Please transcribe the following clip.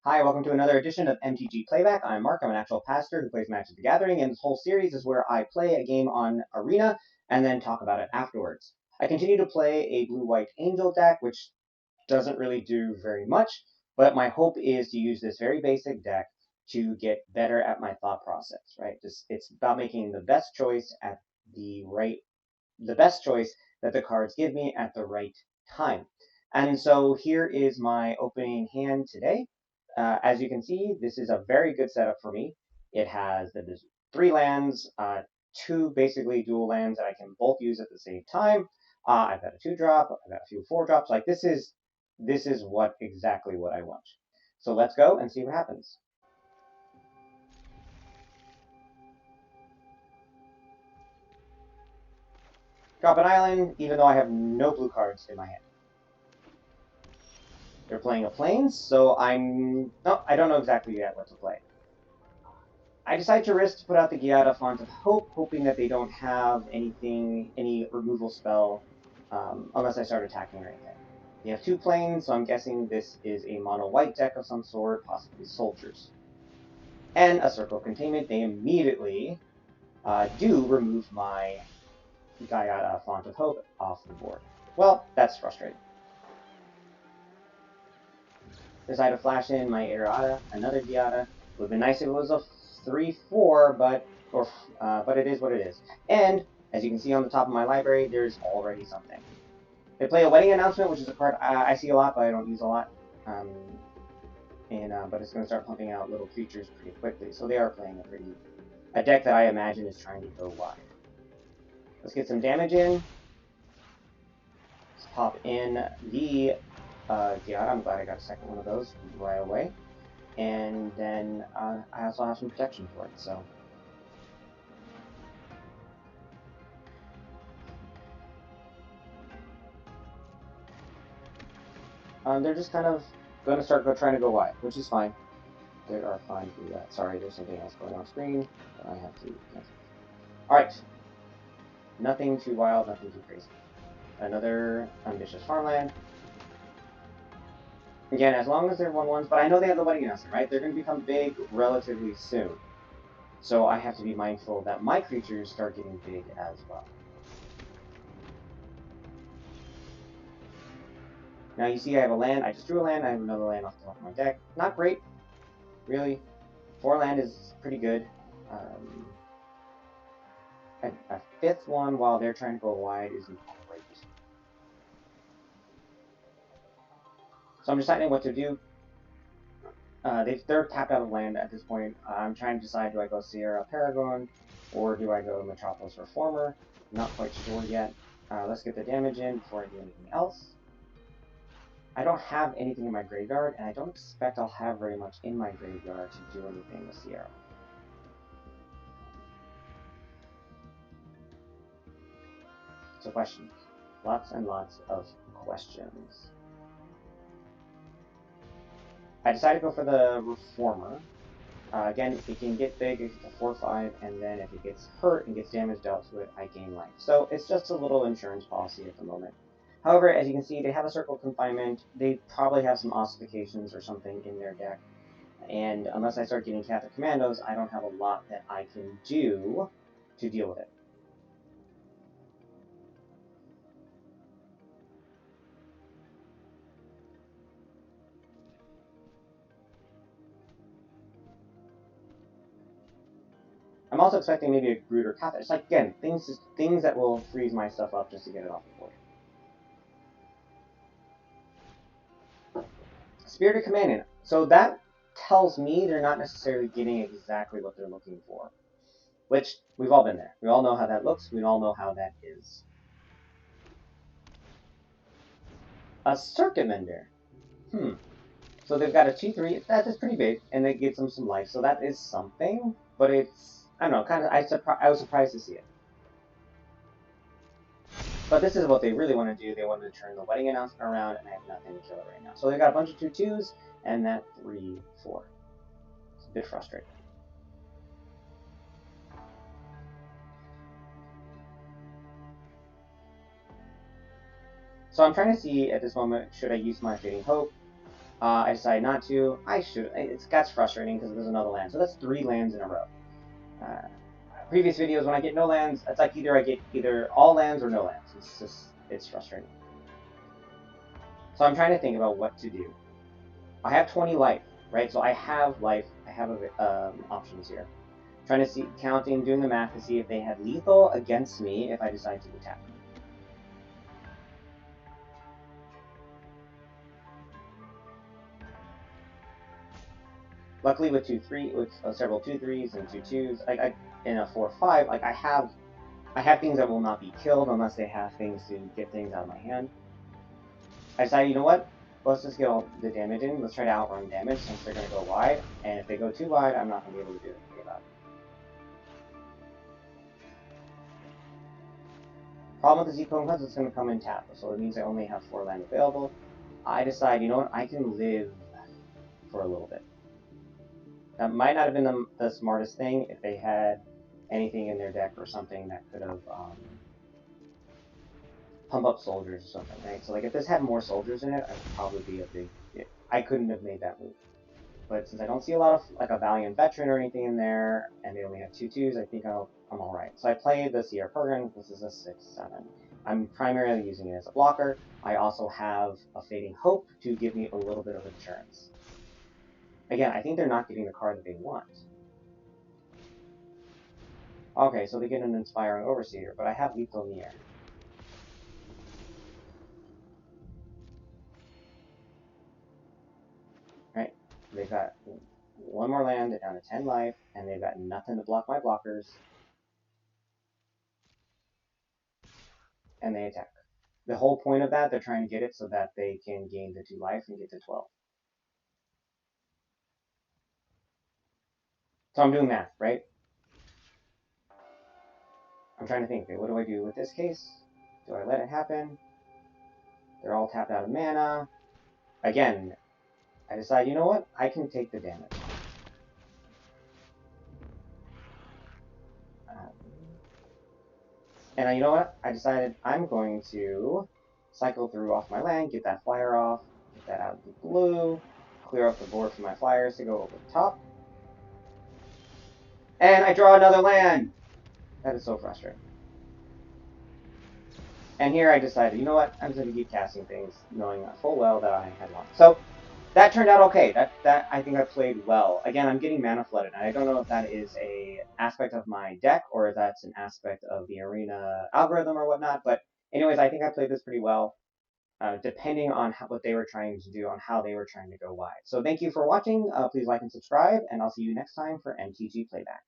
Hi, welcome to another edition of MTG Playback. I'm Mark. I'm an actual pastor who plays Magic the Gathering, and this whole series is where I play a game on Arena and then talk about it afterwards. I continue to play a blue-white angel deck, which doesn't really do very much, but my hope is to use this very basic deck to get better at my thought process, right? It's about making the best choice at the best choice that the cards give me at the right time. And so here is my opening hand today. As you can see, this is a very good setup for me. It has there's three lands, two basically dual lands that I can both use at the same time. I've got a 2-drop, I've got a few 4-drops. Like this is what exactly what I want. So let's go and see what happens. Drop an island, even though I have no blue cards in my hand. They're playing a plains, so I don't know exactly yet what to play. I decide to risk to put out the Giada Font of Hope, hoping that they don't have any removal spell, unless I start attacking or anything. They have two plains, so I'm guessing this is a mono-white deck of some sort, possibly soldiers. And a circle of containment, they immediately do remove my Giada Font of Hope off the board. Well, that's frustrating. Decide to flash in my Errata, another Giada. Would have been nice if it was a 3/4, but it is what it is. And as you can see on the top of my library, there's already something. They play a wedding announcement, which is a card I see a lot, but I don't use a lot. Um, but it's going to start pumping out little creatures pretty quickly. So they are playing a deck that I imagine is trying to go wide. Let's get some damage in. Let's pop in the Giada. I'm glad I got a second one of those right away. And then I also have some protection for it. So they're just kind of going to start trying to go wide, which is fine. They are fine to do that. Sorry, there's something else going on screen that I have to cancel. All right, nothing too wild, nothing too crazy. Another ambitious farmland. Again, as long as they're 1/1s, but I know they have the wedding announcement, right? They're going to become big relatively soon. So I have to be mindful that my creatures start getting big as well. Now you see I have a land. I just drew a land. I have another land off the top of my deck. Not great, really. 4 land is pretty good. Um, a fifth one while they're trying to go wide isn't great. So I'm deciding what to do. They're tapped out of land at this point. I'm trying to decide, do I go Sierra Paragon or do I go Metropolis Reformer? Not quite sure yet. Let's get the damage in before I do anything else. I don't have anything in my graveyard, and I don't expect I'll have very much in my graveyard to do anything with Sierra. So questions. Lots and lots of questions. I decided to go for the Reformer. Again, it can get big, it's a 4/5, and then if it gets hurt and gets damage dealt to it, I gain life. So it's just a little insurance policy at the moment. However, as you can see, they have a circle confinement. They probably have some ossifications or something in their deck. And unless I start getting Catholic Commandos, I don't have a lot that I can do to deal with it. I'm also expecting maybe a Brood or Catholic. It's like, again, things that will freeze my stuff up just to get it off the board. Spirited Companion. So that tells me they're not necessarily getting exactly what they're looking for. Which, we've all been there. We all know how that looks. We all know how that is. A Circuit Mender. So they've got a 2/3. That is pretty big, and it gives them some life. So that is something. But it's, I don't know, kind of, I was surprised to see it. But this is what they really want to do. They want to turn the wedding announcement around, and I have nothing to kill it right now. So they've got a bunch of 2/2s, and that 3/4. It's a bit frustrating. So I'm trying to see at this moment, should I use my Fading Hope? I decided not to. I should. That's frustrating because there's another land. So that's 3 lands in a row. Uh, Previous videos, when I get no lands, it's like either I get either all lands or no lands. It's frustrating. So I'm trying to think about what to do. I have 20 life, right? So I have life. I have options here. Trying to see, counting, doing the math to see if they had lethal against me if I decide to attack. Luckily, with several 2/3s and 2/2s, in a 4/5, like I have things that will not be killed unless they have things to get things out of my hand. I decided, you know what? Let's just get all the damage in. Let's try to outrun damage since they're going to go wide. And if they go too wide, I'm not going to be able to do anything about it. Problem with the Z-Clone Hunt is it's going to come in tap, so it means I only have 4 land available. I decide, you know what? I can live for a little bit. That might not have been the smartest thing if they had anything in their deck or something that could have pump up soldiers or something, right? So like if this had more soldiers in it, I would probably be a big. I couldn't have made that move. But since I don't see a lot of like a Valiant Veteran or anything in there, and they only have 2/2s, I think I'm all right. So I play the Sierra Pergrin. This is a 6/7. I'm primarily using it as a blocker. I also have a Fading Hope to give me a little bit of insurance. Again, I think they're not getting the card that they want. Okay, so they get an Inspiring Overseer, but I have Lethal in the air. Right? They've got 1 more land, they're down to 10 life, and they've got nothing to block my blockers. And they attack. The whole point of that, they're trying to get it so that they can gain the 2 life and get to 12. So I'm doing math, right? I'm trying to think, okay, what do I do with this case? Do I let it happen? They're all tapped out of mana. Again, I decide, you know what? I can take the damage. And you know what? I decided I'm going to cycle through off my land, get that flyer off, get that out of the blue, clear up the board for my flyers to go over the top. And I draw another land! That is so frustrating. And here I decided, you know what? I'm just going to keep casting things, knowing full well that I had one. So that turned out okay. That I think I played well. Again, I'm getting mana flooded, and I don't know if that is a aspect of my deck or if that's an aspect of the arena algorithm or whatnot. But anyways, I think I played this pretty well, depending on what they were trying to do, on how they were trying to go wide. So thank you for watching. Please like and subscribe, and I'll see you next time for MTG Playback.